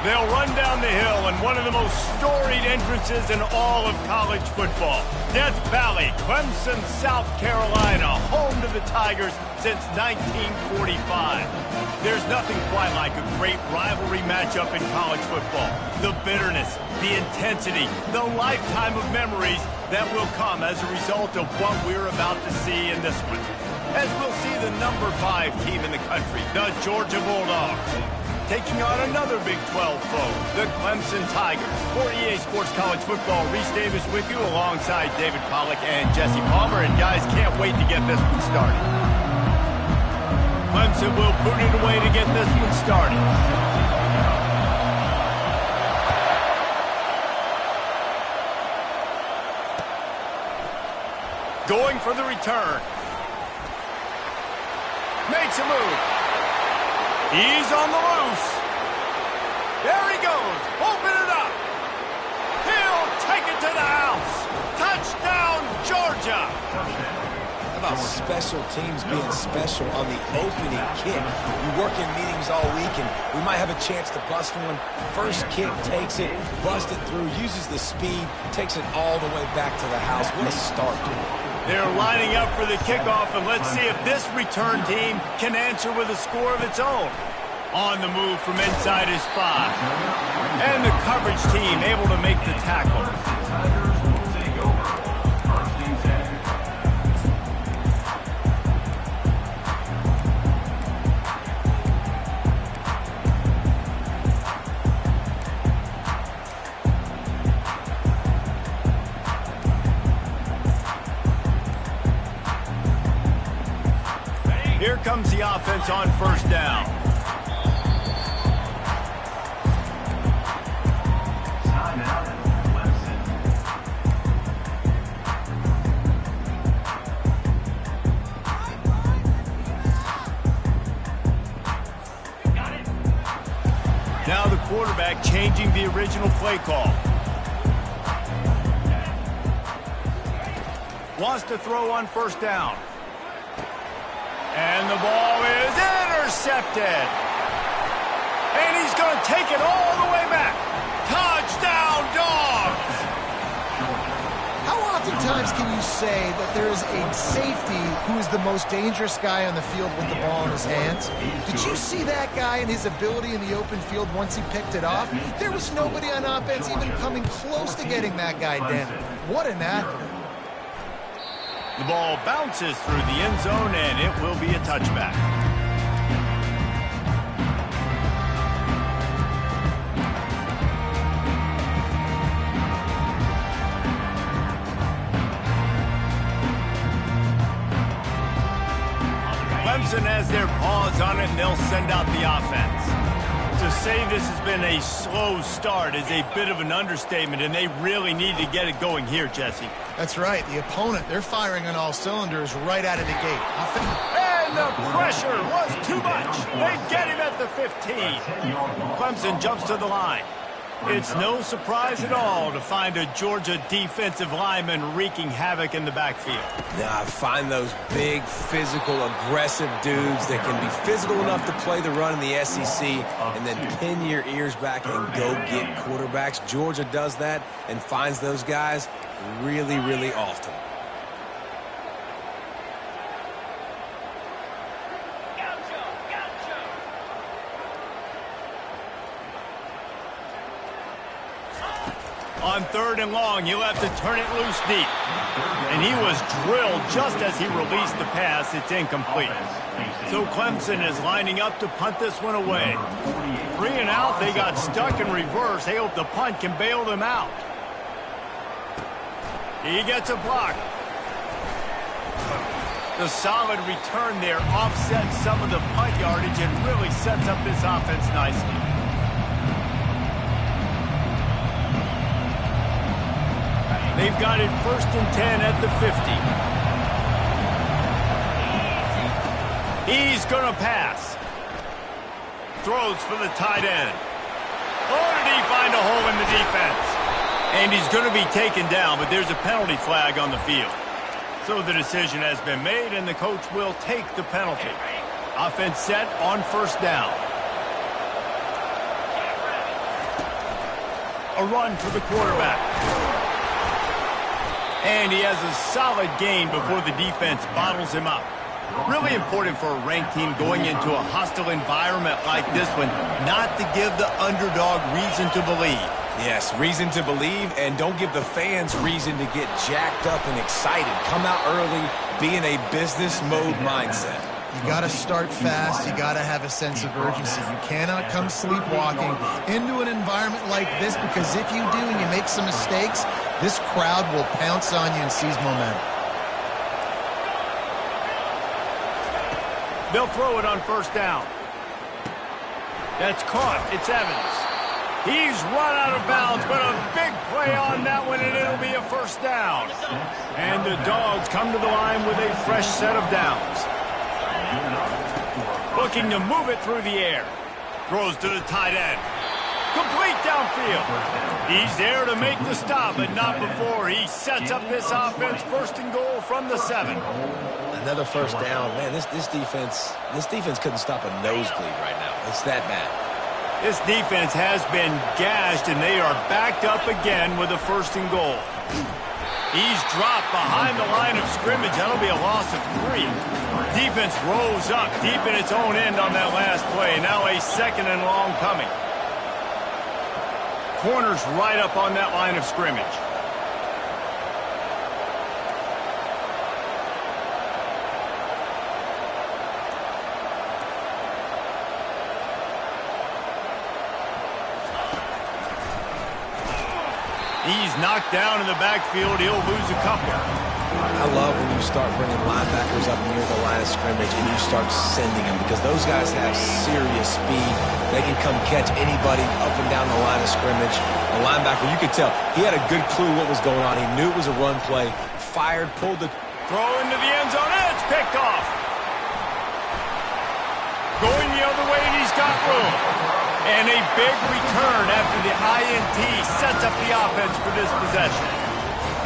They'll run down the hill in one of the most storied entrances in all of college football. Death Valley, Clemson, South Carolina, home to the Tigers since 1945. There's nothing quite like a great rivalry matchup in college football. The bitterness, the intensity, the lifetime of memories that will come as a result of what we're about to see in this one. As we'll see the number 5 team in the country, the Georgia Bulldogs, taking on another Big 12 foe, the Clemson Tigers. For EA Sports College Football, Reese Davis with you alongside David Pollack and Jesse Palmer. And guys, can't wait to get this one started. Clemson will put it away to get this one started. Going for the return. Makes a move. He's on the loose. There he goes. Open it up. He'll take it to the house. Touchdown, Georgia. How about special teams being special on the opening kick? We work in meetings all week, and we might have a chance to bust one. First kick, takes it, busts it through, uses the speed, takes it all the way back to the house. What a start. They're lining up for the kickoff, and let's see if this return team can answer with a score of its own. On the move from inside his 5. And the coverage team able to make the tackle. Here comes the offense on first down. Now the quarterback changing the original play call. Wants to throw on first down. And the ball is intercepted. And he's going to take it all the way back. Touchdown, Dogs! How oftentimes can you say that there is a safety who is the most dangerous guy on the field with the ball in his hands? Did you see that guy and his ability in the open field once he picked it off? There was nobody on offense even coming close to getting that guy down. What an athlete. The ball bounces through the end zone, and it will be a touchback. Clemson has their paws on it, and they'll send out the offense. To say this has been a slow start is a bit of an understatement, and they really need to get it going here, Jesse. That's right. The opponent, they're firing on all cylinders right out of the gate. And the pressure was too much. They get him at the 15. Clemson jumps to the line. It's no surprise at all to find a Georgia defensive lineman wreaking havoc in the backfield. I find those big, physical, aggressive dudes that can be physical enough to play the run in the SEC and then pin your ears back and go get quarterbacks. Georgia does that and finds those guys really, really often. On 3rd and long, you'll have to turn it loose deep. And he was drilled just as he released the pass. It's incomplete. So Clemson is lining up to punt this one away. 3 and out, they got stuck in reverse. They hope the punt can bail them out. He gets a block. The solid return there offsets some of the punt yardage and really sets up this offense nicely. They've got it 1st and 10 at the 50. He's going to pass. Throws for the tight end. Oh, did he find a hole in the defense? And he's going to be taken down, but there's a penalty flag on the field. So the decision has been made, and the coach will take the penalty. Offense set on 1st down. A run for the quarterback. And he has a solid gain before the defense bottles him up. Really important for a ranked team going into a hostile environment like this one, not to give the underdog reason to believe. Yes, reason to believe, and don't give the fans reason to get jacked up and excited. Come out early, be in a business mode mindset. You got to start fast. You got to have a sense of urgency. You cannot come sleepwalking into an environment like this, because if you do and you make some mistakes, this crowd will pounce on you and seize momentum. They'll throw it on first down. That's caught. It's Evans. He's run out of bounds, but a big play on that one, and it'll be a first down. And the Dogs come to the line with a fresh set of downs. Looking to move it through the air. Throws to the tight end. Complete downfield. He's there to make the stop, but not before he sets up this offense. First and goal from the 7. Another first down. Man, this defense couldn't stop a nosebleed right now. It's that bad. This defense has been gashed, and they are backed up again with a first and goal. He's dropped behind the line of scrimmage. That'll be a loss of 3. Defense rose up deep in its own end on that last play. Now a second and long coming. Corners right up on that line of scrimmage. He's knocked down in the backfield. He'll lose a couple. I love when you start bringing linebackers up near the line of scrimmage and you start sending them, because those guys have serious speed. They can come catch anybody up and down the line of scrimmage. A linebacker, you could tell, he had a good clue what was going on. He knew it was a run play. Fired, pulled the... Throw into the end zone, and it's picked off. Going the other way, and he's got room. And a big return after the INT sets up the offense for this possession.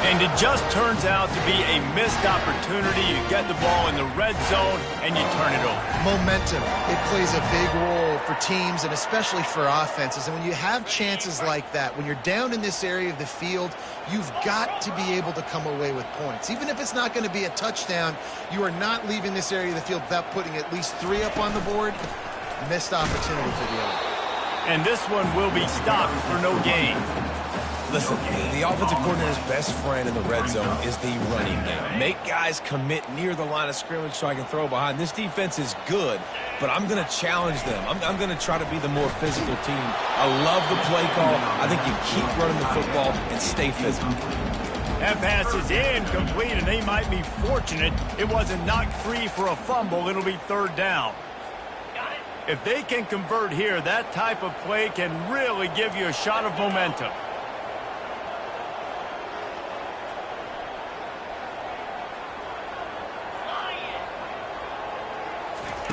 And it just turns out to be a missed opportunity. You get the ball in the red zone, and you turn it over. Momentum. It plays a big role for teams and especially for offenses. And when you have chances like that, when you're down in this area of the field, you've got to be able to come away with points. Even if it's not going to be a touchdown, you are not leaving this area of the field without putting at least 3 up on the board. Missed opportunity for the other. And this one will be stopped for no gain. Listen, the offensive coordinator's best friend in the red zone is the running game. Make guys commit near the line of scrimmage so I can throw behind. This defense is good, but I'm going to challenge them. I'm going to try to be the more physical team. I love the play call. I think you keep running the football and stay physical. That pass is incomplete, and they might be fortunate it wasn't knocked free for a fumble. It'll be third down. If they can convert here, that type of play can really give you a shot of momentum.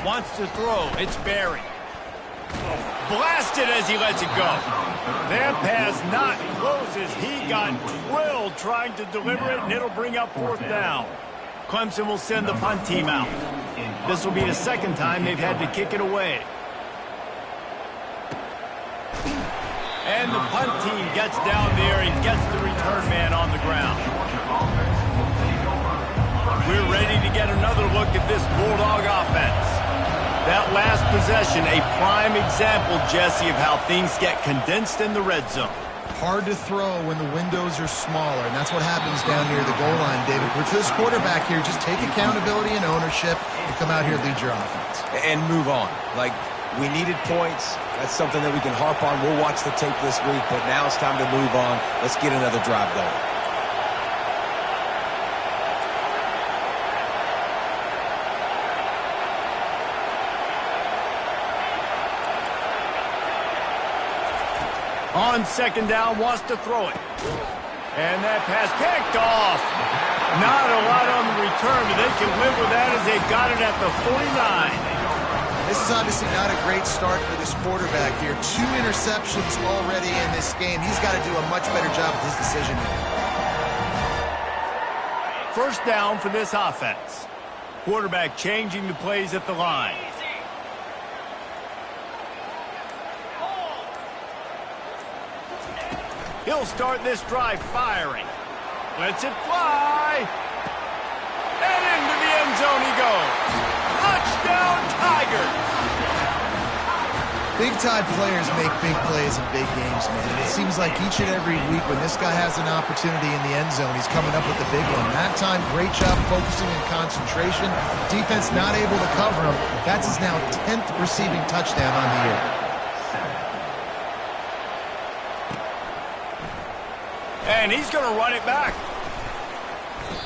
Wants to throw. It's Barry. Blasted as he lets it go. That pass not close as he got drilled trying to deliver it, and it'll bring up fourth down. Clemson will send the punt team out. This will be the second time they've had to kick it away. And the punt team gets down there and gets the return man on the ground. We're ready to get another look at this Bulldog offense. That last possession, a prime example, Jesse, of how things get condensed in the red zone. Hard to throw when the windows are smaller, and that's what happens down near the goal line, David. But for this quarterback here, just take accountability and ownership and come out here and lead your offense. And move on. Like, we needed points. That's something that we can harp on. We'll watch the tape this week, but now it's time to move on. Let's get another drive going. On second down, wants to throw it. And that pass picked off. Not a lot on the return, but they can live with that as they got it at the 49. This is obviously not a great start for this quarterback here. 2 interceptions already in this game. He's got to do a much better job with his decision making. First down for this offense. Quarterback changing the plays at the line. He'll start this drive firing. Lets it fly. And into the end zone he goes. Touchdown, Tigers! Big-time players make big plays in big games, man. And it seems like each and every week when this guy has an opportunity in the end zone, he's coming up with the big one. That time, great job focusing and concentration. Defense not able to cover him. That's his now 10th receiving touchdown on the year. And he's going to run it back.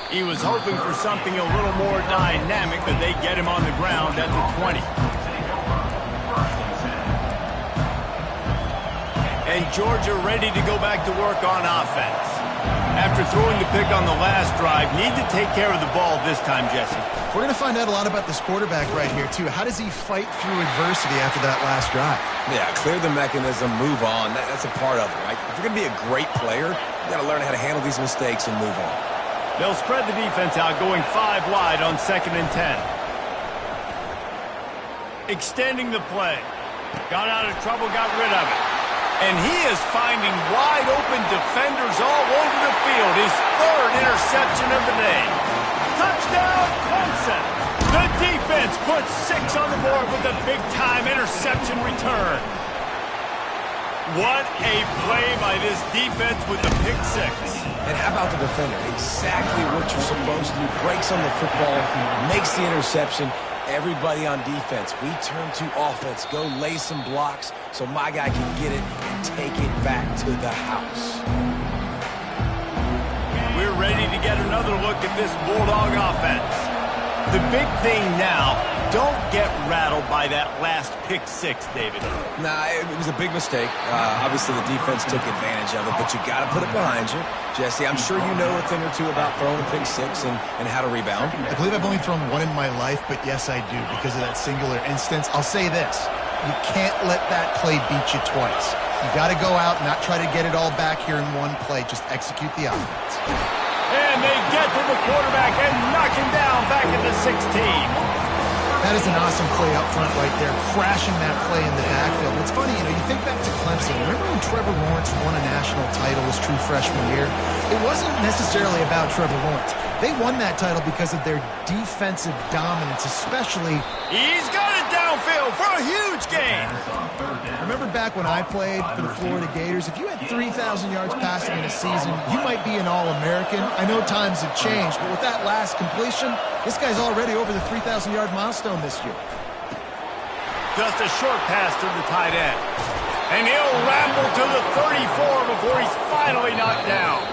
He was hoping for something a little more dynamic, but they get him on the ground at the 20. And Georgia ready to go back to work on offense. After throwing the pick on the last drive, need to take care of the ball this time, Jesse. We're going to find out a lot about this quarterback right here, too. How does he fight through adversity after that last drive? Yeah, clear the mechanism, move on. That's a part of it, right? If you're going to be a great player, you got to learn how to handle these mistakes and move on. They'll spread the defense out, going 5 wide on 2nd and 10. Extending the play. Got out of trouble, got rid of it. And he is finding wide-open defenders all over the field. His 3rd interception of the day. Touchdown, Clemson! The defense puts 6 on the board with a big-time interception return. What a play by this defense with the pick 6. And how about the defender? Exactly what you're supposed to do. Breaks on the football, makes the interception. Everybody on defense, we turn to offense. Go lay some blocks so my guy can get it and take it back to the house. We're ready to get another look at this Bulldog offense. The big thing now, don't get rattled by that last pick 6, David. Nah, it was a big mistake. Obviously, the defense took advantage of it, but you got to put it behind you. Jesse, I'm sure you know a thing or two about throwing a pick 6 and how to rebound. I believe I've only thrown one in my life, but yes, I do, because of that singular instance. I'll say this. You can't let that play beat you twice. You got to go out and not try to get it all back here in one play. Just execute the offense. And they get to the quarterback and knock him down back at the 16. That is an awesome play up front right there, crashing that play in the backfield. It's funny, you think back to Clemson. Remember when Trevor Lawrence won a national title his true freshman year? It wasn't necessarily about Trevor Lawrence. They won that title because of their defensive dominance, especially... He's got it downfield for a huge gain. Remember back when I played for the Florida Gators? If you had 3,000 yards passing in a season, you might be an All-American. I know times have changed, but with that last completion, this guy's already over the 3,000-yard milestone this year. Just a short pass to the tight end. And he'll ramble to the 34 before he's finally knocked down.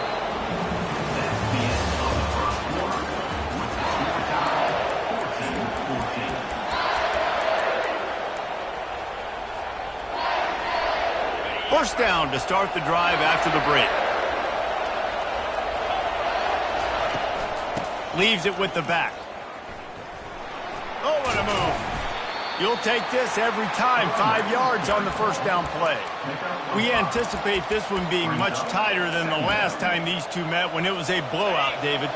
First down to start the drive after the break. Leaves it with the back. Oh, what a move. You'll take this every time. 5 yards on the first down play. We anticipate this one being much tighter than the last time these two met when it was a blowout, David.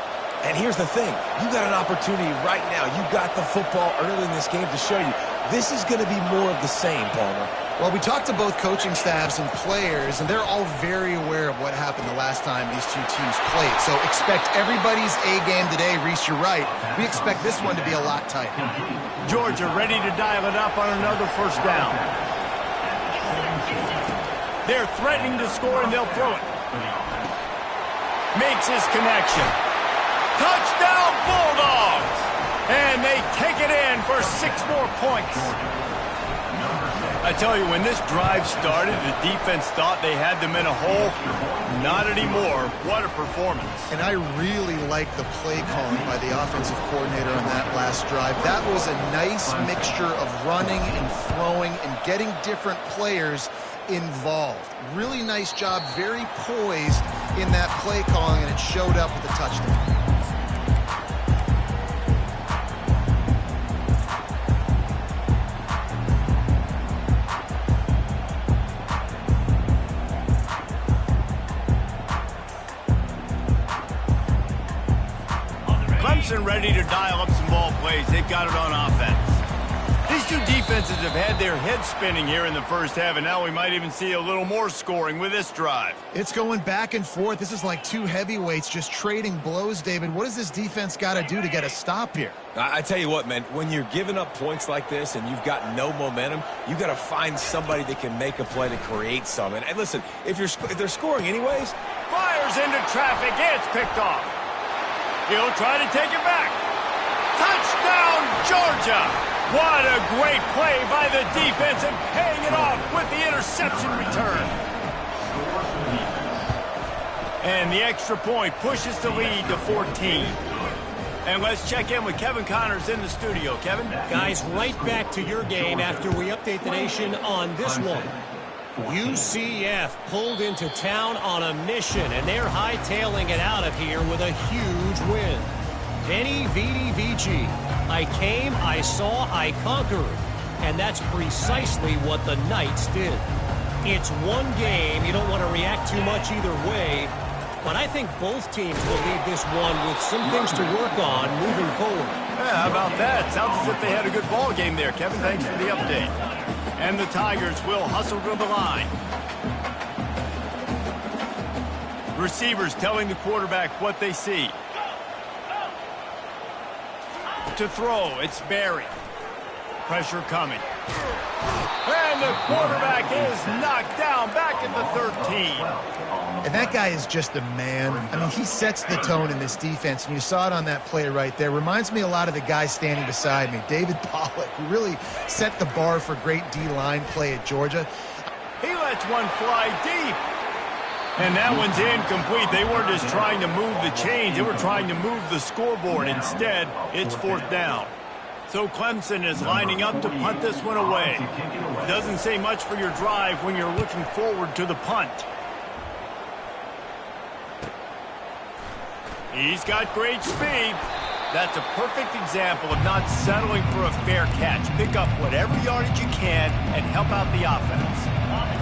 And here's the thing. You got an opportunity right now. You got the football early in this game to show you. This is going to be more of the same, Palmer. Well, we talked to both coaching staffs and players, and they're all very aware of what happened the last time these two teams played. So expect everybody's A game today. Reese, you're right. We expect this one to be a lot tighter. Georgia ready to dial it up on another first down. They're threatening to score, and they'll throw it. Makes his connection. Touchdown, Bulldogs! And they take it in for 6 more points. I tell you, when this drive started, the defense thought they had them in a hole. Not anymore. What a performance. And I really like the play calling by the offensive coordinator on that last drive. That was a nice mixture of running and throwing and getting different players involved. Really nice job, very poised in that play calling, and it showed up with a touchdown. Clemson ready to dial up some ball plays. They've got it on offense. He's two defenses have had their heads spinning here in the first half, and now we might even see a little more scoring with this drive. It's going back and forth. This is like two heavyweights just trading blows, David. What does this defense got to do to get a stop here? I tell you what, man, when you're giving up points like this and you've got no momentum, you got to find somebody that can make a play to create some. And listen, if they're scoring anyways, fires into traffic. It's picked off. He'll try to take it back. Touchdown, Georgia! What a great play by the defense and paying it off with the interception return. And the extra point pushes the lead to 14. And let's check in with Kevin Connors in the studio. Kevin? Guys, right back to your game after we update the nation on this one. UCF pulled into town on a mission, and they're hightailing it out of here with a huge win. Veni, Vidi, Vici. I came, I saw, I conquered. And that's precisely what the Knights did. It's one game. You don't want to react too much either way. But I think both teams will leave this one with some things to work on moving forward. Yeah, how about that? Sounds as if they had a good ball game there, Kevin. Thanks for the update. And the Tigers will hustle to the line. Receivers telling the quarterback what they see. To throw, it's Barry. Pressure coming. And the quarterback is knocked down back at the 13. And that guy is just a man. I mean, he sets the tone in this defense, and you saw it on that play right there. Reminds me a lot of the guy standing beside me, David Pollack, who really set the bar for great D-line play at Georgia. He lets one fly deep. And that one's incomplete. They weren't just trying to move the chains. They were trying to move the scoreboard. Instead, it's fourth down. So Clemson is lining up to punt this one away. Doesn't say much for your drive when you're looking forward to the punt. He's got great speed. That's a perfect example of not settling for a fair catch. Pick up whatever yardage you can and help out the offense.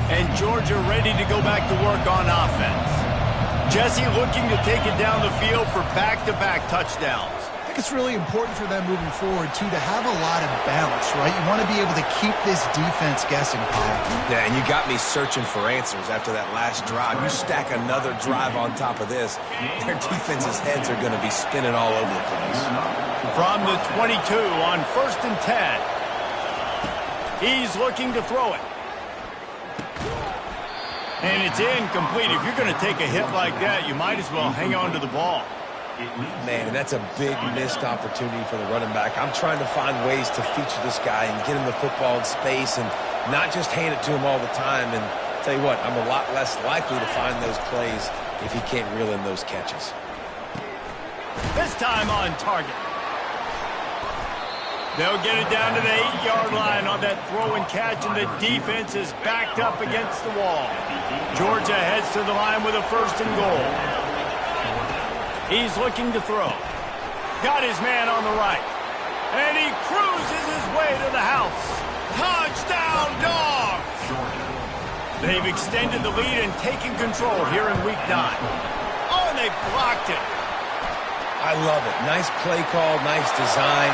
And Georgia ready to go back to work on offense. Jesse looking to take it down the field for back-to-back touchdowns. I think it's really important for them moving forward, too, to have a lot of balance, right? You want to be able to keep this defense guessing, Paul. Yeah, and you got me searching for answers after that last drive. You stack another drive on top of this, their defense's heads are going to be spinning all over the place. From the 22 on 1st and 10. He's looking to throw it. And it's incomplete. If you're going to take a hit like that, you might as well hang on to the ball. Man, and that's a big missed opportunity for the running back. I'm trying to find ways to feature this guy and get him the football in space and not just hand it to him all the time. And tell you what, I'm a lot less likely to find those plays if he can't reel in those catches. This time on target. They'll get it down to the 8-yard line on that throw and catch, and the defense is backed up against the wall. Georgia heads to the line with a 1st and goal. He's looking to throw. Got his man on the right. And he cruises his way to the house. Touchdown, Dogs! They've extended the lead and taken control here in Week 9. Oh, and they blocked it. I love it. Nice play call, nice design.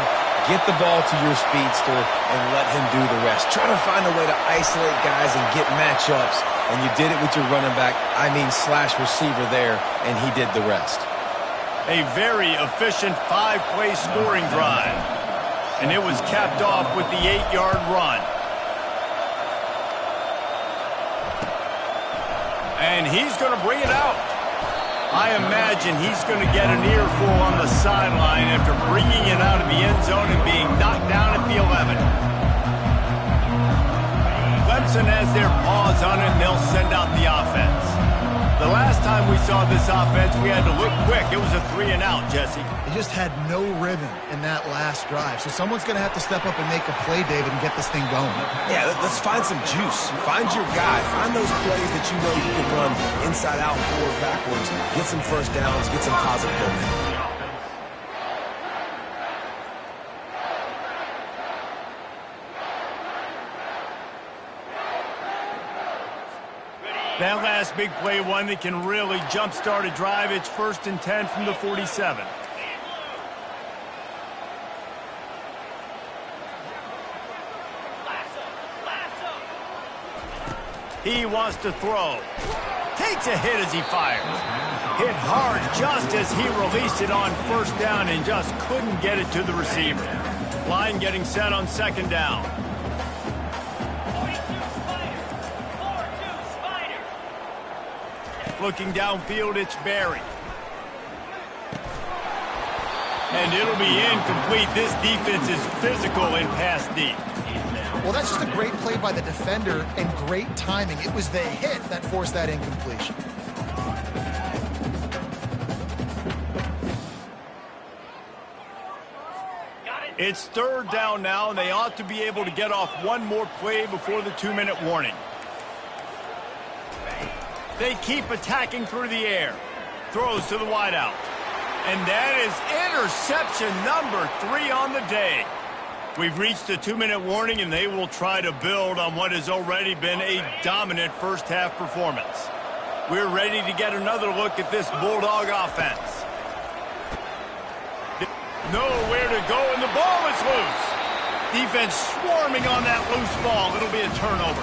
Get the ball to your speedster and let him do the rest. Try to find a way to isolate guys and get matchups. And you did it with your running back, slash receiver there, and he did the rest. A very efficient 5-play scoring drive. And it was capped off with the 8-yard run. And he's going to bring it out. I imagine he's going to get an earful on the sideline after bringing it out of the end zone and being knocked down at the 11. Clemson has their paws on it, and they'll send out the offense. The last time we saw this offense, we had to look quick. It was a 3-and-out, Jesse. They just had no rhythm in that last drive. So someone's going to have to step up and make a play, David, and get this thing going. Yeah, let's find some juice. Find your guy. Find those plays that you know you can run inside out, forward, backwards. Get some first downs. Get some positive momentum. That last big play, one that can really jumpstart a drive. It's 1st and 10 from the 47. He wants to throw. Takes a hit as he fires. Hit hard just as he released it on first down and just couldn't get it to the receiver. Line getting set on second down. Looking downfield, it's Barry. And it'll be incomplete. This defense is physical in pass deep. Well, that's just a great play by the defender and great timing. It was the hit that forced that incompletion. It's third down now, and they ought to be able to get off one more play before the 2-minute warning. They keep attacking through the air. Throws to the wideout. And that is interception number 3 on the day. We've reached the 2-minute warning, and they will try to build on what has already been a dominant first-half performance. We're ready to get another look at this Bulldog offense. Nowhere to go, and the ball is loose. Defense swarming on that loose ball. It'll be a turnover.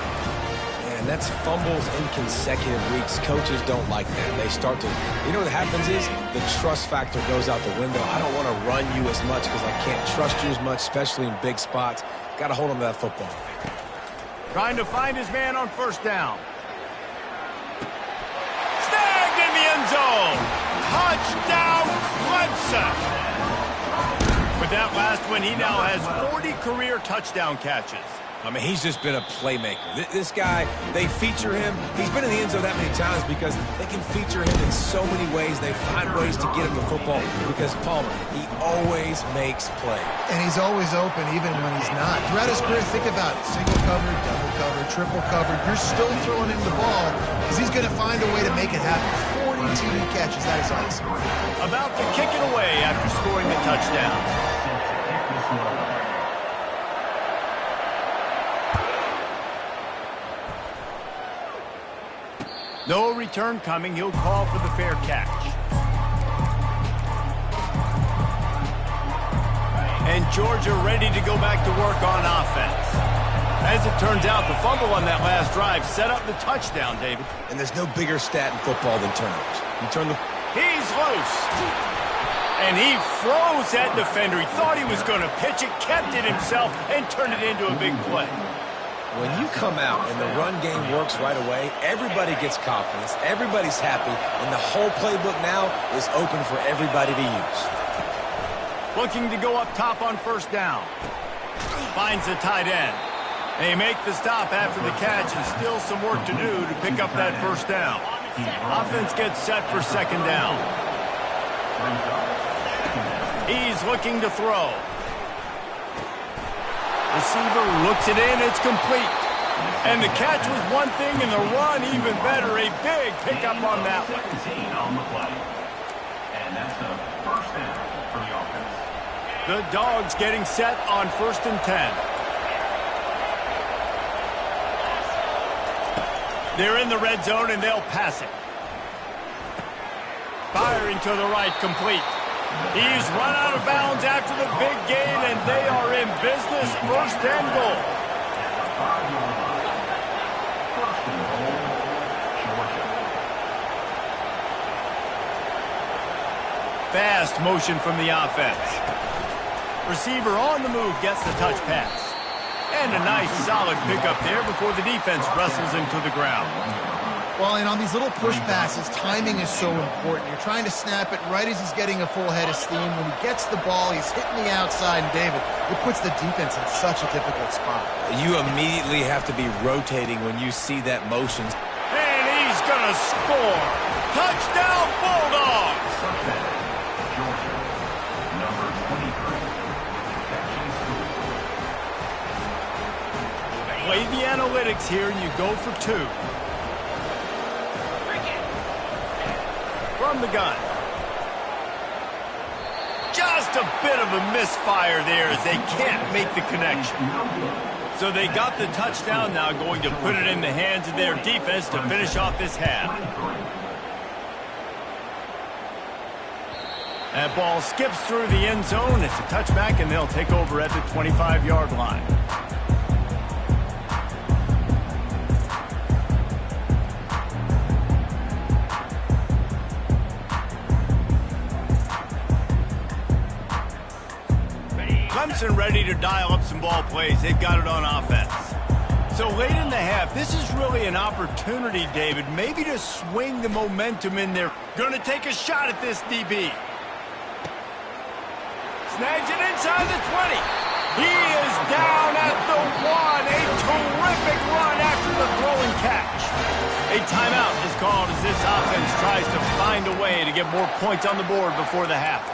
And that's fumbles in consecutive weeks. Coaches don't like that. They start to, you know what happens is the trust factor goes out the window. I don't want to run you as much because I can't trust you as much, especially in big spots. Got to hold on to that football. Trying to find his man on first down. Snagged in the end zone. Touchdown, Clemson. With that last one, he now has 40 career touchdown catches. I mean, he's just been a playmaker. This guy, they feature him. He's been in the end zone that many times because they can feature him in so many ways. They find ways to get him the football because Palmer, he always makes plays. And he's always open even when he's not. Throughout his career, think about it. Single covered, double covered, triple covered. You're still throwing him the ball because he's going to find a way to make it happen. 40 TD catches. That is awesome. About to kick it away after scoring the touchdown. No return coming. He'll call for the fair catch. And Georgia ready to go back to work on offense. As it turns out, the fumble on that last drive set up the touchdown, David. And there's no bigger stat in football than turnovers. He's loose. And he froze that defender. He thought he was going to pitch it, kept it himself, and turned it into a big play. When you come out and the run game works right away, everybody gets confidence, everybody's happy, and the whole playbook now is open for everybody to use. Looking to go up top on first down. Finds the tight end. They make the stop after the catch, and still some work to do to pick up that first down. Offense gets set for second down. He's looking to throw. Receiver looks it in, it's complete. And the catch was one thing, and the run even better. A big pickup on that one. And that's the first down for the offense. The Dogs getting set on 1st and 10. They're in the red zone, and they'll pass it. Firing to the right, complete. He's run out of bounds after the big gain, and they are in business. 1st and goal. Fast motion from the offense. Receiver on the move gets the touch pass. And a nice solid pickup there before the defense wrestles him to the ground. Well, and on these little push passes, timing is so important. You're trying to snap it right as he's getting a full head of steam. When he gets the ball, he's hitting the outside, and David, it puts the defense in such a difficult spot. You immediately have to be rotating when you see that motion. And he's going to score. Touchdown, Bulldogs! Georgia, number 23. Play the analytics here, and you go for 2. From the gun. Just a bit of a misfire there as they can't make the connection. So they got the touchdown, now going to put it in the hands of their defense to finish off this half. That ball skips through the end zone. It's a touchback, and they'll take over at the 25-yard line. Clemson ready to dial up some ball plays. They've got it on offense. So late in the half, this is really an opportunity, David, maybe to swing the momentum in there. Going to take a shot at this DB. Snags it inside the 20. He is down at the 1. A terrific run after the throw and catch. A timeout is called as this offense tries to find a way to get more points on the board before the half.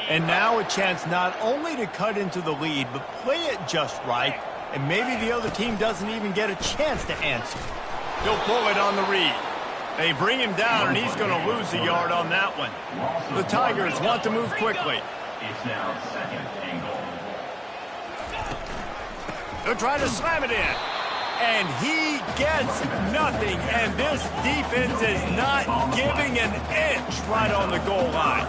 And now a chance not only to cut into the lead, but play it just right, and maybe the other team doesn't even get a chance to answer. He'll pull it on the read. They bring him down, and he's going to lose a yard on that one. The Tigers want to move quickly. It's now 2nd and goal. They'll try to slam it in. And he gets nothing, and this defense is not giving an inch right on the goal line.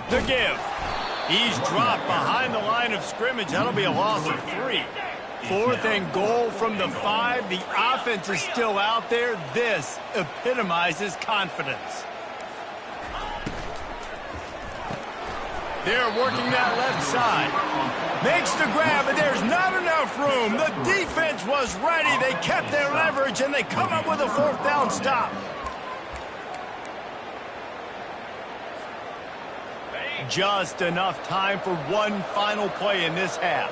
The give. He's dropped behind the line of scrimmage. That'll be a loss of 3. 4th and goal from the 5. The offense is still out there. This epitomizes confidence. They're working that left side. Makes the grab, but there's not enough room. The defense was ready. They kept their leverage, and they come up with a 4th down stop. Just enough time for one final play in this half.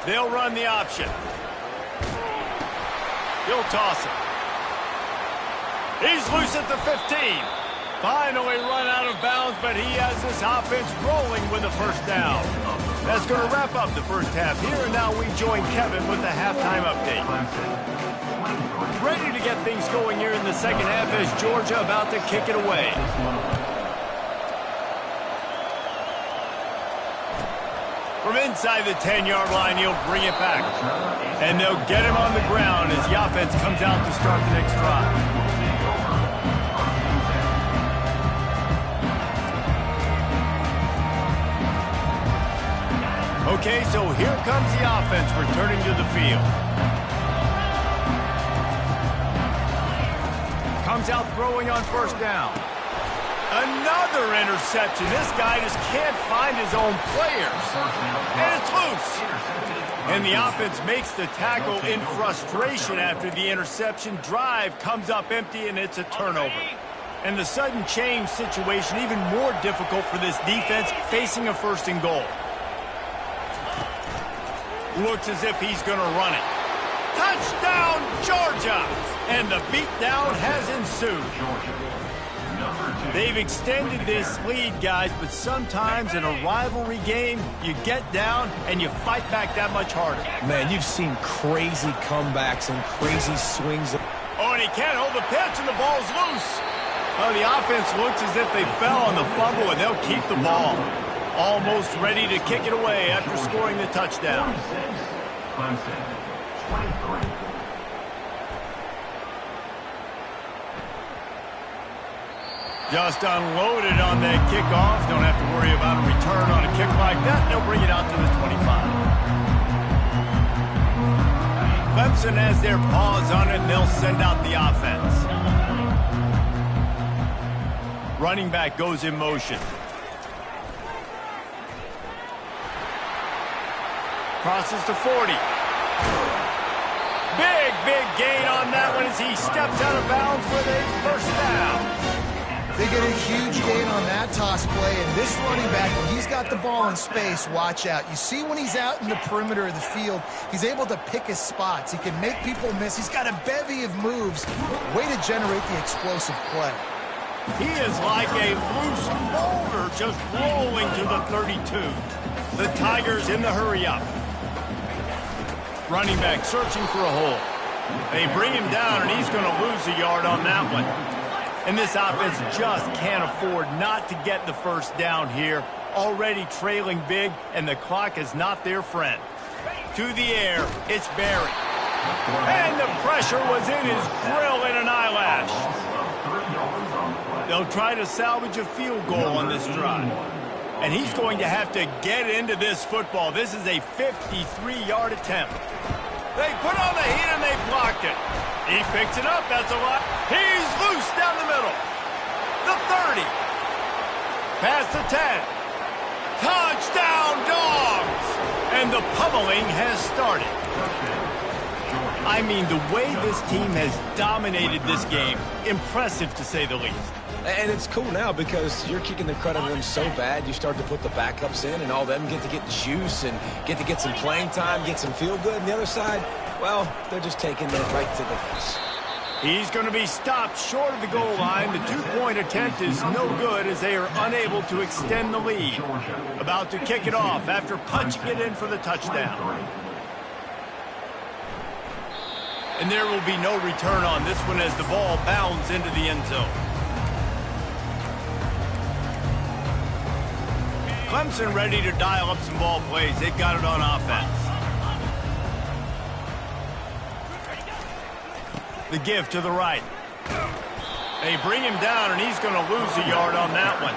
They'll run the option. He'll toss it. He's loose at the 15. Finally run out of bounds, but he has this offense rolling with a 1st down. That's going to wrap up the first half here, and now we join Kevin with the halftime update. Ready to get things going here in the second half as Georgia about to kick it away. From inside the 10-yard line, he'll bring it back. And they'll get him on the ground as the offense comes out to start the next drive. Okay, so here comes the offense returning to the field. Comes out throwing on 1st down. Another interception. This guy just can't find his own players. And it's loose. And the offense makes the tackle in frustration after the interception. Drive comes up empty, and it's a turnover. And the sudden change situation even more difficult for this defense facing a 1st and goal. Looks as if he's going to run it. Touchdown, Georgia! And the beatdown has ensued. They've extended this lead, guys, but sometimes in a rivalry game, you get down and you fight back that much harder. Man, you've seen crazy comebacks and crazy swings. Oh, and he can't hold the pitch, and the ball's loose. Well, the offense looks as if they fell on the fumble, and they'll keep the ball. Almost ready to kick it away after scoring the touchdown. Clemson, 23. Just unloaded on that kickoff. Don't have to worry about a return on a kick like that. They'll bring it out to the 25. Clemson has their paws on it, and they'll send out the offense. Running back goes in motion. Crosses to 40. Big gain on that one as he steps out of bounds with a 1st down. They get a huge gain on that toss play, and this running back, when he's got the ball in space, watch out. You see when he's out in the perimeter of the field, he's able to pick his spots. He can make people miss. He's got a bevy of moves. Way to generate the explosive play. He is like a loose boulder just rolling to the 32. The Tigers in the hurry-up. Running back searching for a hole. They bring him down, and he's going to lose a yard on that one. And this offense just can't afford not to get the 1st down here. Already trailing big, and the clock is not their friend. To the air, it's Barry. And the pressure was in his grill in an eyelash. yards on the play. They'll try to salvage a field goal on this drive. And he's going to have to get into this football. This is a 53-yard attempt. They put on the heat and they blocked it. He picks it up. That's a lot. He's loose down the middle. The 30. Past the 10. Touchdown, Dogs! And the pummeling has started. I mean, the way this team has dominated this game, impressive to say the least. And it's cool now because you're kicking the crud out of them so bad, you start to put the backups in, and all them get to get juice and get to get some playing time, get some feel good. And the other side, well, they're just taking it right to the face. He's going to be stopped short of the goal line. The two-point attempt is no good as they are unable to extend the lead. About to kick it off after punching it in for the touchdown. And there will be no return on this one as the ball bounds into the end zone. Clemson ready to dial up some ball plays. They've got it on offense. The give to the right. They bring him down, and he's going to lose a yard on that one.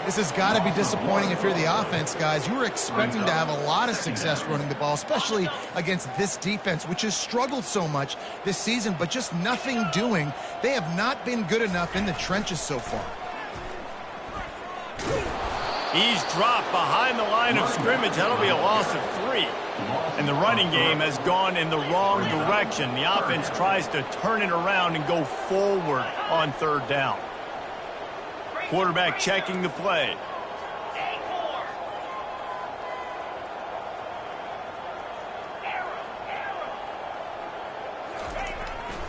This has got to be disappointing if you're the offense, guys. You were expecting to have a lot of success running the ball, especially against this defense, which has struggled so much this season, but just nothing doing. They have not been good enough in the trenches so far. He's dropped behind the line of scrimmage. That'll be a loss of 3. And the running game has gone in the wrong direction. The offense tries to turn it around and go forward on third down. Quarterback checking the play.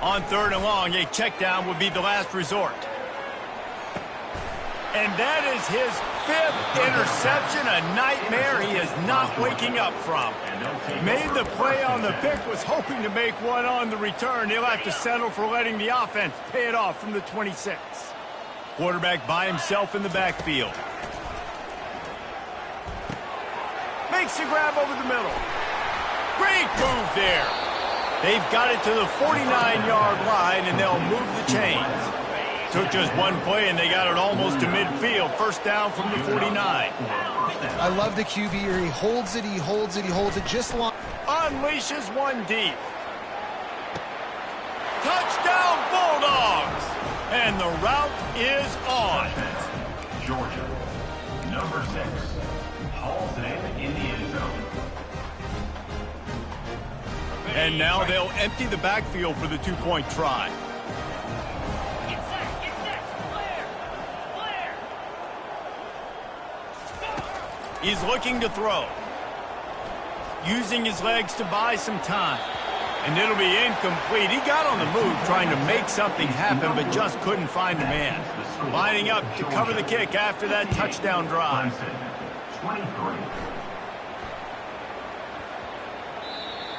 On third and long, a check down would be the last resort. And that is his 5th interception, a nightmare he is not waking up from. Made the play on the pick, was hoping to make one on the return. He'll have to settle for letting the offense pay it off from the 26. Quarterback by himself in the backfield. Makes the grab over the middle. Great move there. They've got it to the 49-yard line, and they'll move the chains. Took just one play, and they got it almost to midfield. First down from the 49. I love the QB here. He holds it, he holds it, he holds it just long. Unleashes one deep. Touchdown, Bulldogs! And the route is on. Georgia, number 6, hauls it in the end zone. And now they'll empty the backfield for the two-point try. He's looking to throw. Using his legs to buy some time. And it'll be incomplete. He got on the move trying to make something happen, but just couldn't find a man. Lining up to cover the kick after that touchdown drive. 23.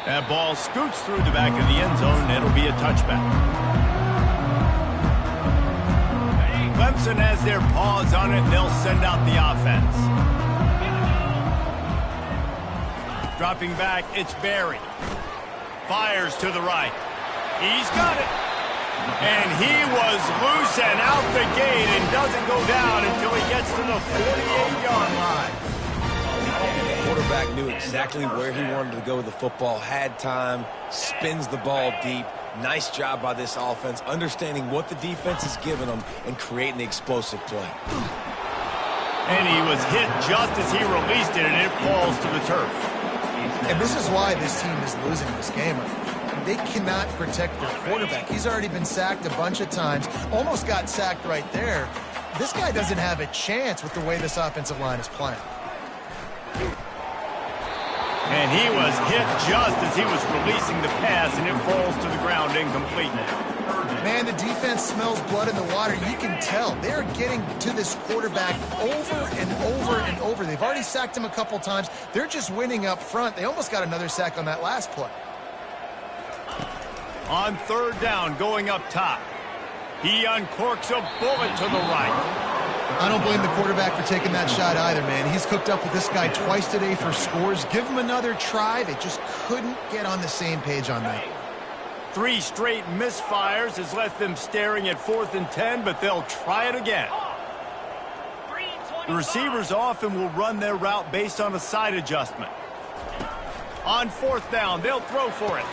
That ball scoots through the back of the end zone, and it'll be a touchback. Clemson has their paws on it, and they'll send out the offense. Dropping back, it's Barry. Fires to the right. He's got it. And he was loose and out the gate and doesn't go down until he gets to the 48-yard line. And the quarterback knew exactly where he wanted to go with the football, had time, spins the ball deep. Nice job by this offense, understanding what the defense is giving them and creating the explosive play. And he was hit just as he released it, and it falls to the turf. And this is why this team is losing this game. They cannot protect their quarterback. He's already been sacked a bunch of times, almost got sacked right there. This guy doesn't have a chance with the way this offensive line is playing. And he was hit just as he was releasing the pass, and it falls to the ground incomplete. Man, the defense smells blood in the water. You can tell. They're getting to this quarterback over and over and over. They've already sacked him a couple times. They're just winning up front. They almost got another sack on that last play. On third down, going up top. He uncorks a bullet to the right. I don't blame the quarterback for taking that shot either, man. He's cooked up with this guy twice today for scores. Give him another try. They just couldn't get on the same page on that. 3 straight misfires has left them staring at 4th and 10, but they'll try it again. The receivers often will run their route based on a side adjustment. On 4th down, they'll throw for it.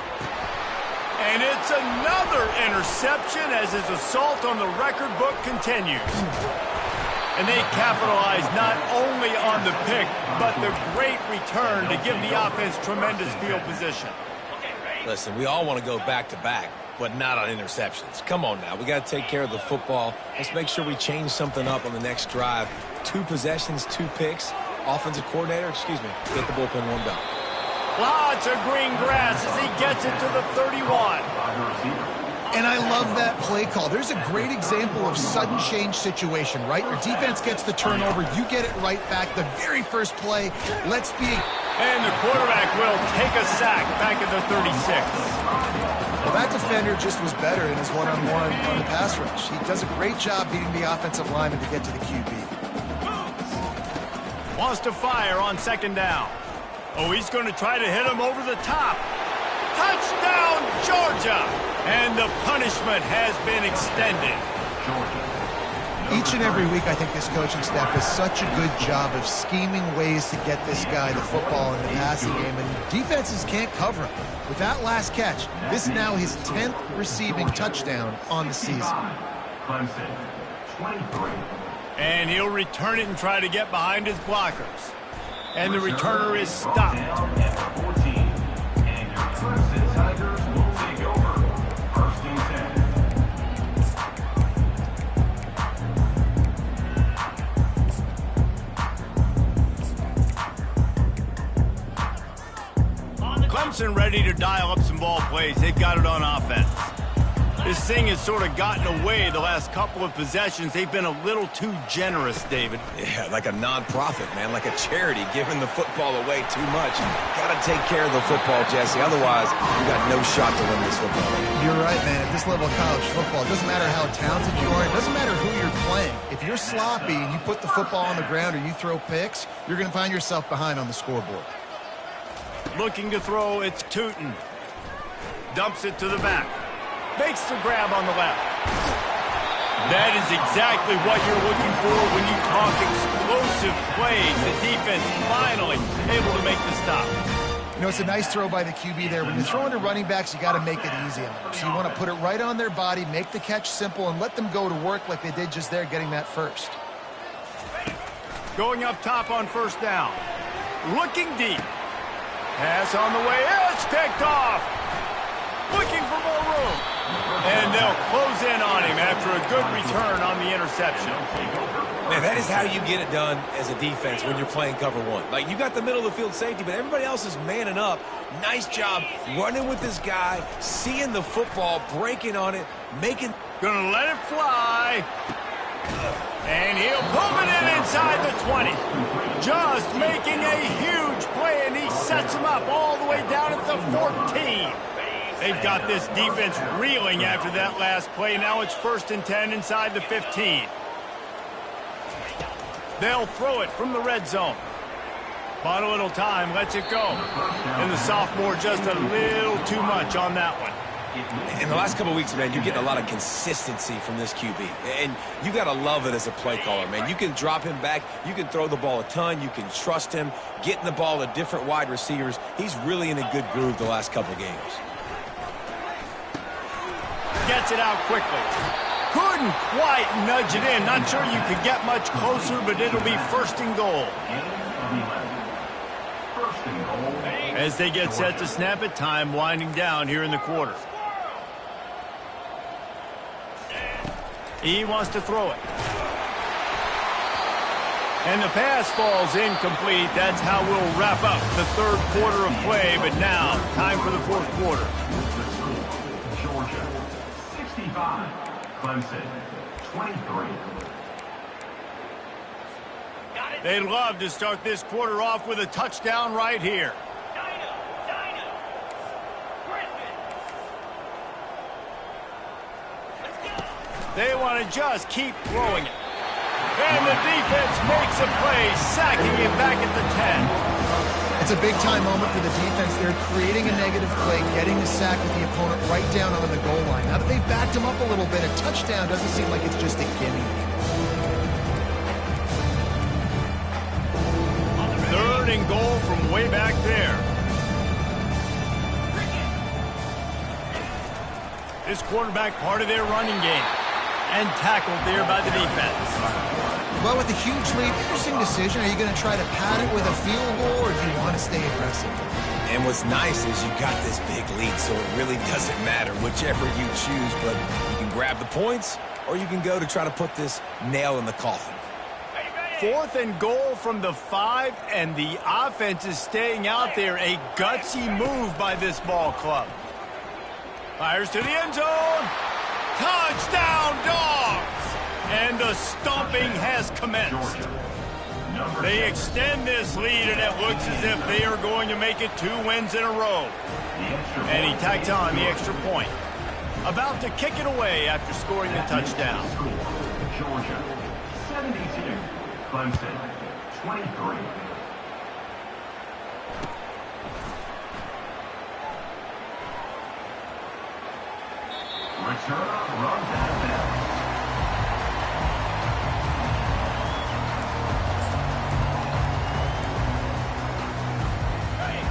And it's another interception as his assault on the record book continues. And they capitalize not only on the pick, but the great return to give the offense tremendous field position. Listen, we all want to go back-to-back, but not on interceptions. Come on now. We got to take care of the football. Let's make sure we change something up on the next drive. 2 possessions, 2 picks. Offensive coordinator, get the bullpen warmed up. Lots of green grass as he gets it to the 31. And I love that play call. There's a great example of sudden change situation, right? Your defense gets the turnover. You get it right back. The very first play, let's be... And the quarterback will take a sack back at the 36. Well, that defender just was better in his one-on-one on the pass rush. He does a great job beating the offensive lineman to get to the QB. Wants to fire on 2nd down. Oh, he's going to try to hit him over the top. Touchdown, Georgia! And the punishment has been extended. Each and every week, I think this coaching staff does such a good job of scheming ways to get this guy the football in the passing game, and defenses can't cover him. With that last catch, this is now his 10th receiving touchdown on the season. Clemson, 23. And he'll return it and try to get behind his blockers. And the returner is stopped. At 14. And your Clemson Tigers will take over. 1st and 10. Clemson ready to dial up some ball plays. They've got it on offense. This thing has sort of gotten away the last couple of possessions. They've been a little too generous, David. Yeah, like a non-profit, man, like a charity giving the football away too much. Got to take care of the football, Jesse. Otherwise, you got no shot to win this football game. You're right, man. At this level of college football, it doesn't matter how talented you are. It doesn't matter who you're playing. If you're sloppy and you put the football on the ground or you throw picks, you're going to find yourself behind on the scoreboard. Looking to throw, it's Tootin. Dumps it to the back. Makes the grab on the left. That is exactly what you're looking for when you talk explosive plays. The defense finally able to make the stop. You know, it's a nice throw by the QB there. When you're throwing to running backs, you got to make it easy on them. So you want to put it right on their body, make the catch simple, and let them go to work like they did just there, getting that first. Going up top on 1st down. Looking deep. Pass on the way. It's picked off. Looking for more room. And they'll close in on him after a good return on the interception. Man, that is how you get it done as a defense when you're playing cover 1. Like, you got the middle of the field safety, but everybody else is manning up. Nice job running with this guy, seeing the football, breaking on it, making... Gonna let it fly. And he'll pull it in inside the 20. Just making a huge play, and he sets him up all the way down at the 14. They've got this defense reeling after that last play. Now it's 1st and 10 inside the 15. They'll throw it from the red zone. Bought a little time, lets it go. And the sophomore just a little too much on that one. In the last couple of weeks, man, you're getting a lot of consistency from this QB. And you got to love it as a play caller, man. You can drop him back. You can throw the ball a ton. You can trust him, getting the ball to different wide receivers. He's really in a good groove the last couple of games. Gets it out quickly. Couldn't quite nudge it in. Not sure you could get much closer, but it'll be 1st and goal. As they get set to snap it, time winding down here in the quarter. He wants to throw it. And the pass falls incomplete. That's how we'll wrap up the 3rd quarter of play. But now, time for the 4th quarter. Georgia, 65. Clemson, 23. They'd love to start this quarter off with a touchdown right here. They want to just keep throwing it. And the defense makes a play, sacking him back at the 10. It's a big-time moment for the defense. They're creating a negative play, getting the sack with the opponent right down on the goal line. Now that they've backed him up a little bit, a touchdown doesn't seem like it's just a gimme. Third and goal from way back there. This quarterback part of their running game. And tackled there by the defense. Well, with a huge lead, interesting decision. Are you going to try to pad it with a field goal, or do you want to stay aggressive? And what's nice is you got this big lead, so it really doesn't matter whichever you choose, but you can grab the points, or you can go to try to put this nail in the coffin. Fourth and goal from the 5, and the offense is staying out there. A gutsy move by this ball club. Fires to the end zone. Touchdown, Dogs! And the stomping has commenced. They extend this lead, and it looks as if they are going to make it 2 wins in a row. And he tacks on the extra point. About to kick it away after scoring the touchdown. Georgia, 72. Clemson, 23. Return runs out of bounds.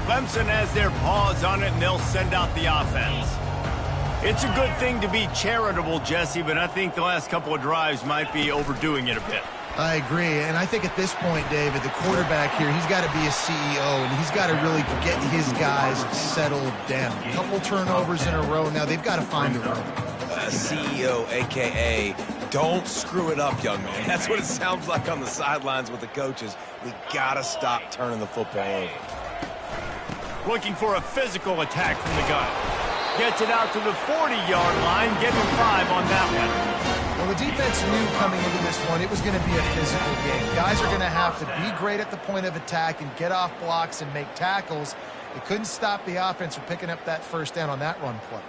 Clemson has their paws on it, and they'll send out the offense. It's a good thing to be charitable, Jesse, but I think the last couple of drives might be overdoing it a bit. I agree, and I think at this point, David, the quarterback here, he's got to be a CEO, and he's got to really get his guys settled down. A couple turnovers in a row. Now they've got to find a rhythm. CEO, a.k.a. don't screw it up, young man. That's what it sounds like on the sidelines with the coaches. We got to stop turning the football over. Looking for a physical attack from the gun. Gets it out to the 40-yard line. Give him 5 on that one. Well, the defense knew coming into this one it was going to be a physical game. Guys are going to have to be great at the point of attack and get off blocks and make tackles. They couldn't stop the offense from picking up that first down on that run play.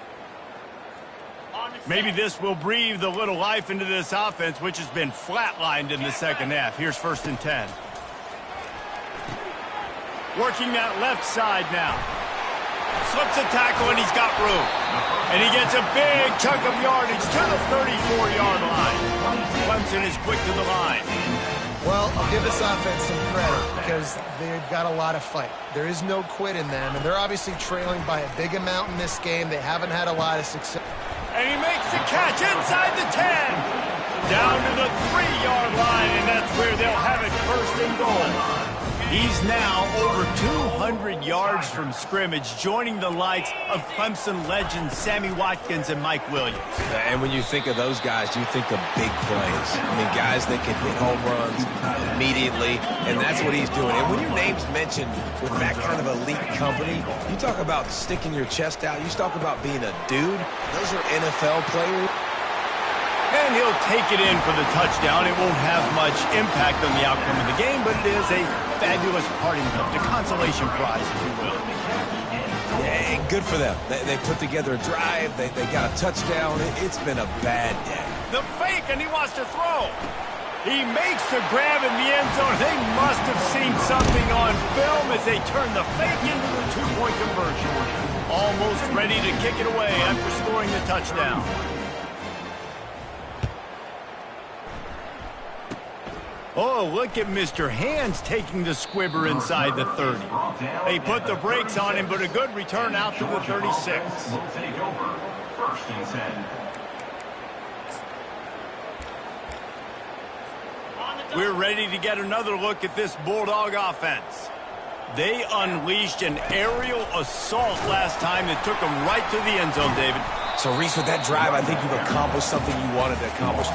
Maybe this will breathe a little life into this offense, which has been flatlined in the second half. Here's 1st and 10. Working that left side now. Slips a tackle, and he's got room. And he gets a big chunk of yardage to the 34-yard line. Clemson is quick to the line. Well, I'll give this offense some credit because they've got a lot of fight. There is no quit in them, and they're obviously trailing by a big amount in this game. They haven't had a lot of success. And he makes the catch inside the 10. Down to the 3-yard line, and that's where they'll have it 1st and goal. He's now over 200 yards from scrimmage, joining the likes of Clemson legends Sammy Watkins and Mike Williams. And when you think of those guys, you think of big plays. I mean, guys that can hit home runs immediately, and that's what he's doing. And when your name's mentioned with that kind of elite company, you talk about sticking your chest out. You talk about being a dude. Those are NFL players. And he'll take it in for the touchdown. It won't have much impact on the outcome of the game, but it is a fabulous parting gift, a consolation prize, if you will. Yeah, good for them. They put together a drive. They got a touchdown. It's been a bad day. The fake, and he wants to throw. He makes the grab in the end zone. They must have seen something on film as they turn the fake into the 2-point conversion. Almost ready to kick it away after scoring the touchdown. Oh, look at Mr. Hands taking the squibber inside the 30. They put the brakes on him, but a good return out to the 36. Will take over 1st and 10. We're ready to get another look at this Bulldog offense. They unleashed an aerial assault last time that took them right to the end zone, David. So, Reese, with that drive, I think you've accomplished something you wanted to accomplish.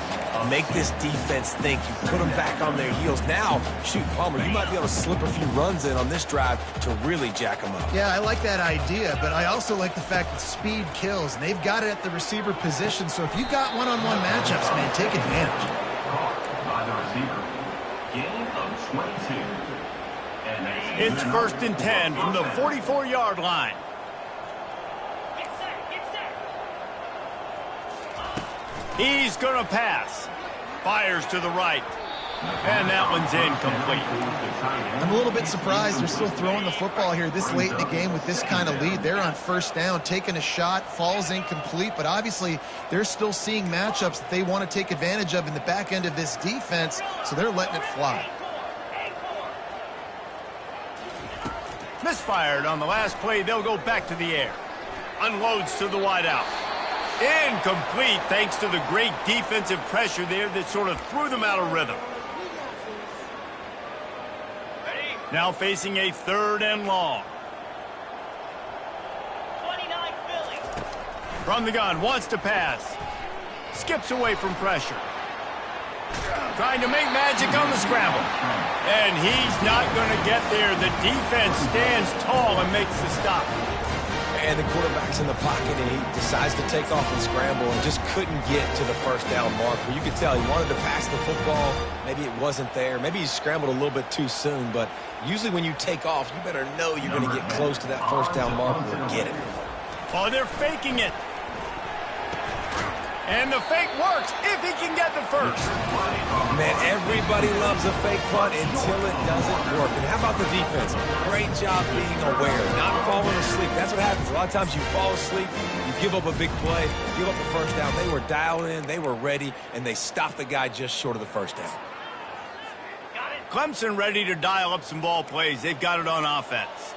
Make this defense think. You put them back on their heels. Now, shoot, Palmer, you might be able to slip a few runs in on this drive to really jack them up. Yeah, I like that idea, but I also like the fact that speed kills, and they've got it at the receiver position. So if you've got one-on-one matchups, man, take advantage. By the receiver. Gain of 22. And It's 1st and 10 from the 44-yard line. He's going to pass. Fires to the right. And that one's incomplete. I'm a little bit surprised they're still throwing the football here this late in the game with this kind of lead. They're on first down, taking a shot, falls incomplete, but obviously they're still seeing matchups that they want to take advantage of in the back end of this defense, so they're letting it fly. Misfired on the last play. They'll go back to the air. Unloads to the wideout. Incomplete thanks to the great defensive pressure there that sort of threw them out of rhythm. Now facing a 3rd and long. 29 Philly. From the gun, wants to pass. Skips away from pressure. Trying to make magic on the scramble. And he's not going to get there. The defense stands tall and makes the stop. And the quarterback's in the pocket, and he decides to take off and scramble and just couldn't get to the first down marker. You could tell he wanted to pass the football. Maybe it wasn't there. Maybe he scrambled a little bit too soon. But usually when you take off, you better know you're going to get close to that first down marker and get it. Oh, they're faking it. And the fake works if he can get the first. Man, everybody loves a fake punt until it doesn't work. And how about the defense? Great job being aware, not falling asleep. That's what happens. A lot of times you fall asleep, you give up a big play, give up the first down. They were dialed in, they were ready, and they stopped the guy just short of the first down. Clemson ready to dial up some ball plays. They've got it on offense.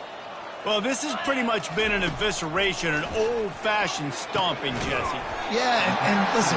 Well, this has pretty much been an evisceration, an old-fashioned stomping, Jesse. Yeah, and listen,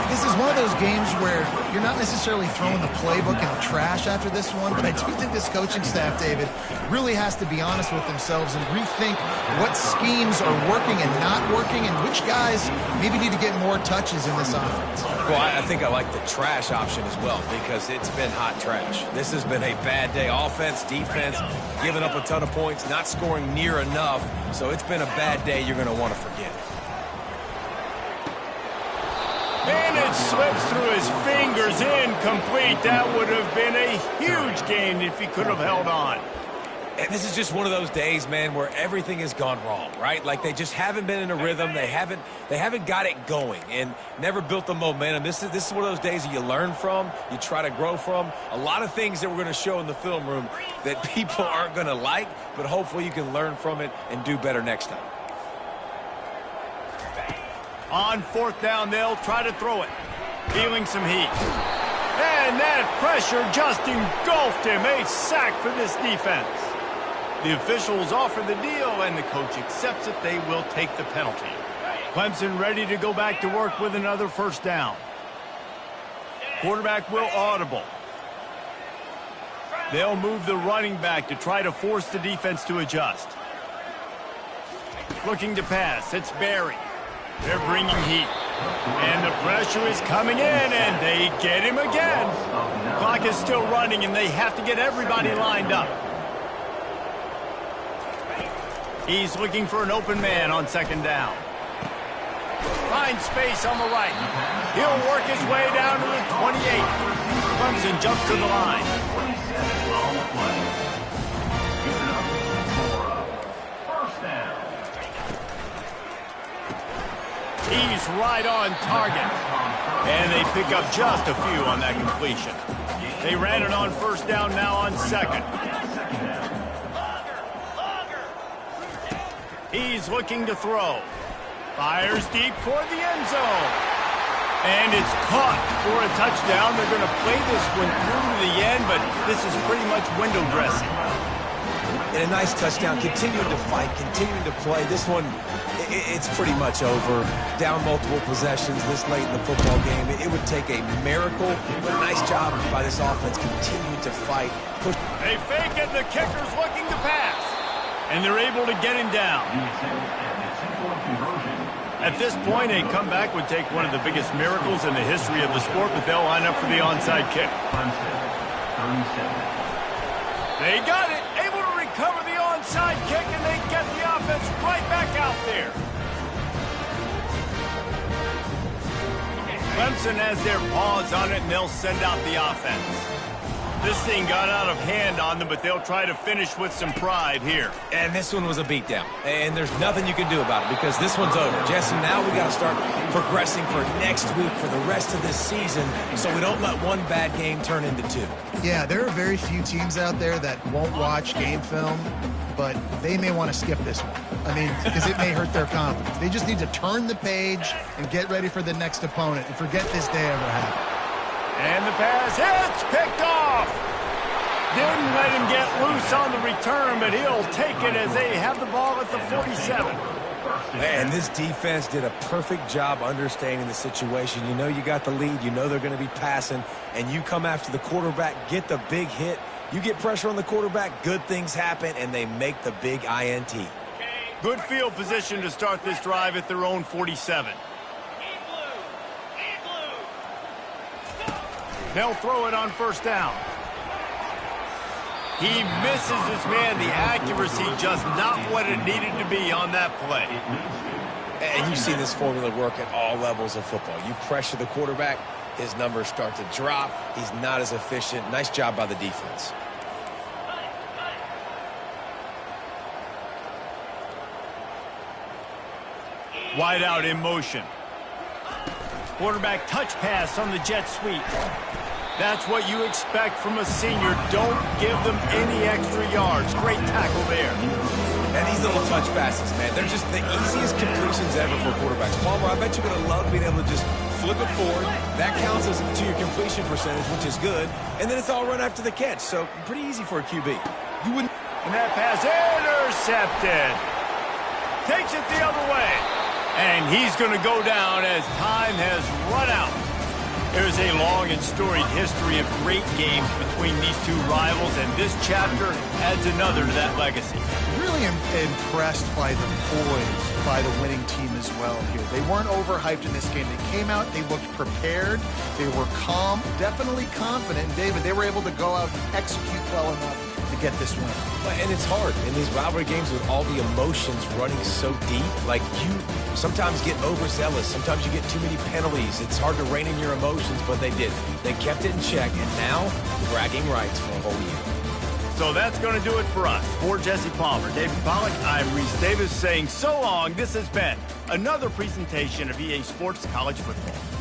this is one of those games where you're not necessarily throwing the playbook in the trash after this one, but I do think this coaching staff, David, really has to be honest with themselves and rethink what schemes are working and not working and which guys maybe need to get more touches in this offense. Well, I think I like the trash option as well because it's been hot trash. This has been a bad day. Offense, defense, giving up a ton of points, not scoring near enough, so it's been a bad day you're going to want to forget. And it slips through his fingers, incomplete. That would have been a huge gain if he could have held on. And this is just one of those days, man, where everything has gone wrong, right? Like they just haven't been in a rhythm. They haven't got it going and never built the momentum. This is one of those days that you learn from, you try to grow from. A lot of things that we're going to show in the film room that people aren't going to like, but hopefully you can learn from it and do better next time. On 4th down, they'll try to throw it. Feeling some heat. And that pressure just engulfed him. A sack for this defense. The officials offer the deal, and the coach accepts it. They will take the penalty. Clemson ready to go back to work with another first down. Quarterback will audible. They'll move the running back to try to force the defense to adjust. Looking to pass. It's Barry. They're bringing heat. And the pressure is coming in, and they get him again. Clock is still running, and they have to get everybody lined up. He's looking for an open man on 2nd down. Finds space on the right. He'll work his way down to the 28. Clemson jumps to the line. He's right on target. And they pick up just a few on that completion. They ran it on 1st down, now on 2nd. He's looking to throw. Fires deep toward the end zone. And it's caught for a touchdown. They're going to play this one through to the end, but this is pretty much window dressing. And a nice touchdown, continuing to fight, continuing to play. This one, it's pretty much over. Down multiple possessions this late in the football game. It would take a miracle, but a nice job by this offense continuing to fight. They fake it, the kicker's looking to pass. And they're able to get him down. At this point, a comeback would take one of the biggest miracles in the history of the sport, but they'll line up for the onside kick. They got it, able to recover the onside kick, and they get the offense right back out there. Clemson has their paws on it, and they'll send out the offense. This thing got out of hand on them, but they'll try to finish with some pride here. And this one was a beatdown. And there's nothing you can do about it because this one's over. Jesse, now we got to start progressing for next week for the rest of this season so we don't let one bad game turn into two. Yeah, there are very few teams out there that won't watch game film, but they may want to skip this one. I mean, because it may hurt their confidence. They just need to turn the page and get ready for the next opponent and forget this day ever happened. And the pass hits, picked off. Didn't let him get loose on the return, but he'll take it as they have the ball at the 47. Man, this defense did a perfect job understanding the situation. You know you got the lead. You know they're going to be passing, and you come after the quarterback, get the big hit. You get pressure on the quarterback, good things happen, and they make the big INT. Good field position to start this drive at their own 47. They'll throw it on first down. He misses his man. The accuracy just not what it needed to be on that play. And you've seen this formula work at all levels of football. You pressure the quarterback, his numbers start to drop. He's not as efficient. Nice job by the defense. Wide out in motion. Quarterback touch pass on the jet sweep. That's what you expect from a senior. Don't give them any extra yards. Great tackle there. And these little touch passes, man, they're just the easiest completions ever for quarterbacks. Palmer, I bet you're going to love being able to just flip it forward. That counts as to your completion percentage, which is good. And then it's all run after the catch. So pretty easy for a QB. You wouldn't. And that pass intercepted. Takes it the other way. And he's going to go down as time has run out. There's a long and storied history of great games between these two rivals, and this chapter adds another to that legacy. Really impressed by the poise by the winning team as well here. They weren't overhyped in this game. They came out, they looked prepared, they were calm, definitely confident. And David, they were able to go out and execute well enough to get this win. And it's hard in these rivalry games with all the emotions running so deep. Like, you sometimes get overzealous. Sometimes you get too many penalties. It's hard to rein in your emotions, but they did. They kept it in check, and now bragging rights for a whole year. So that's going to do it for us. For Jesse Palmer, David Pollack, I'm Reese Davis saying so long. This has been another presentation of EA Sports College Football.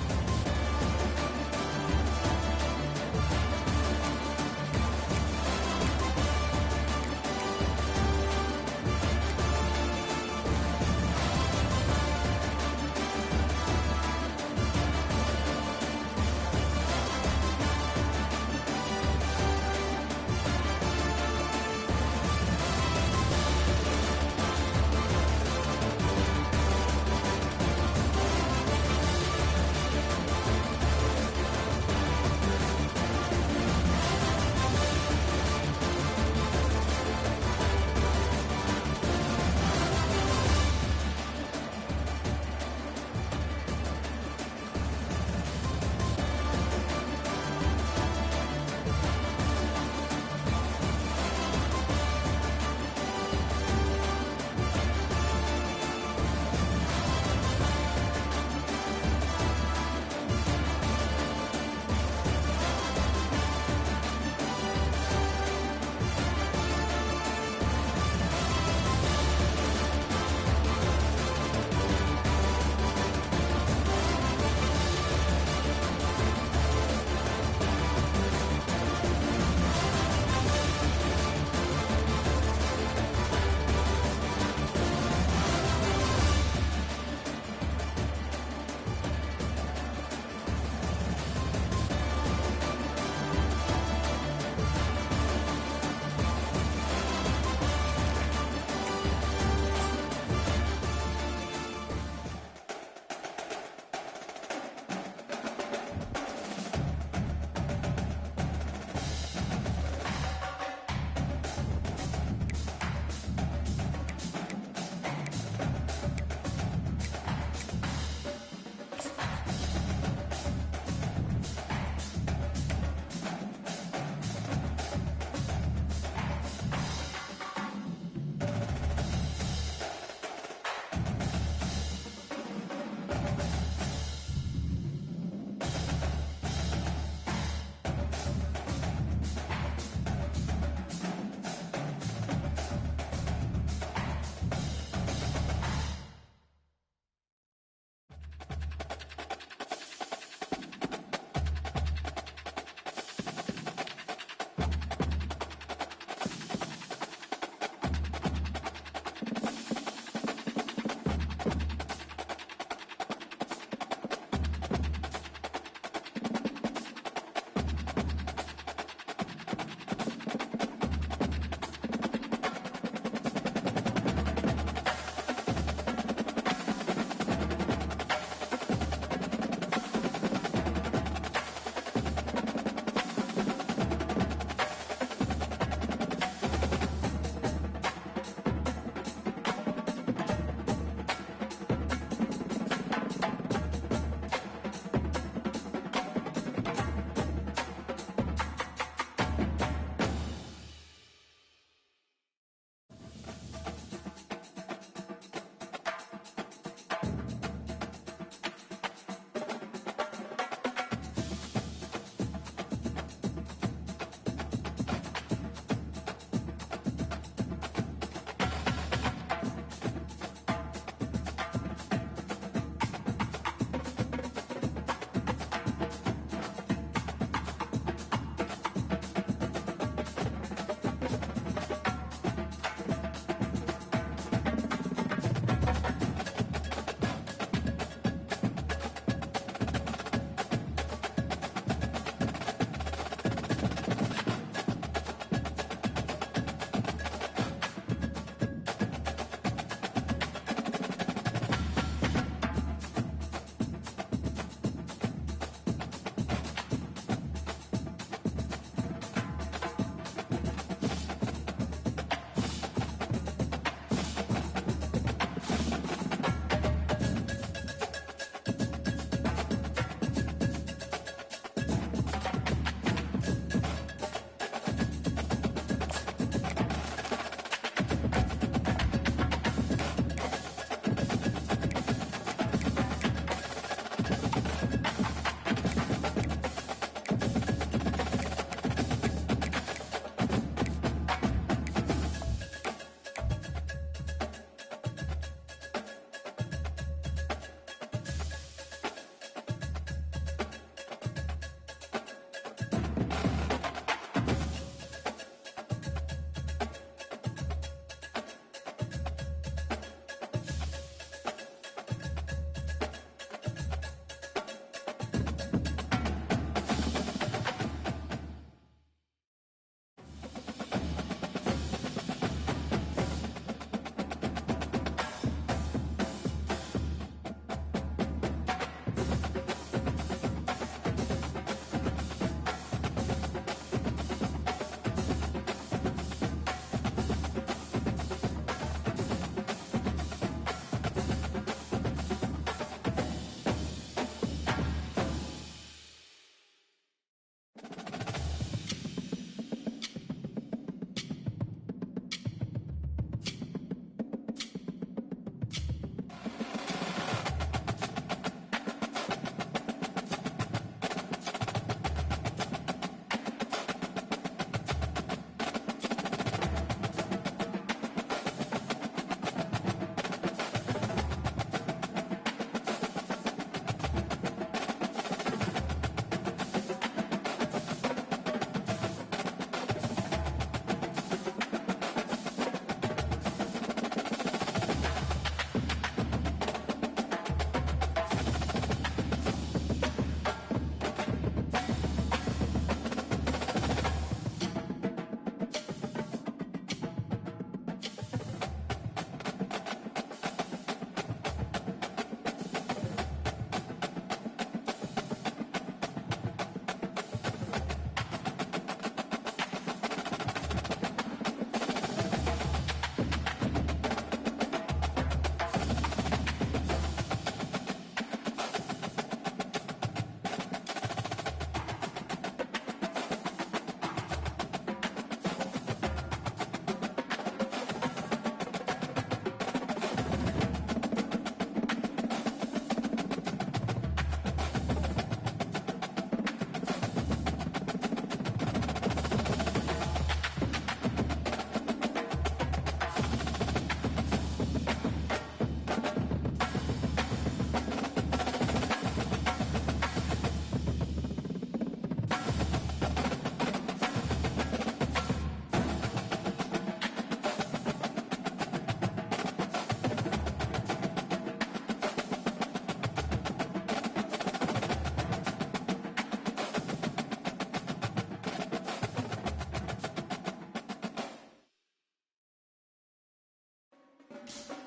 Georgia.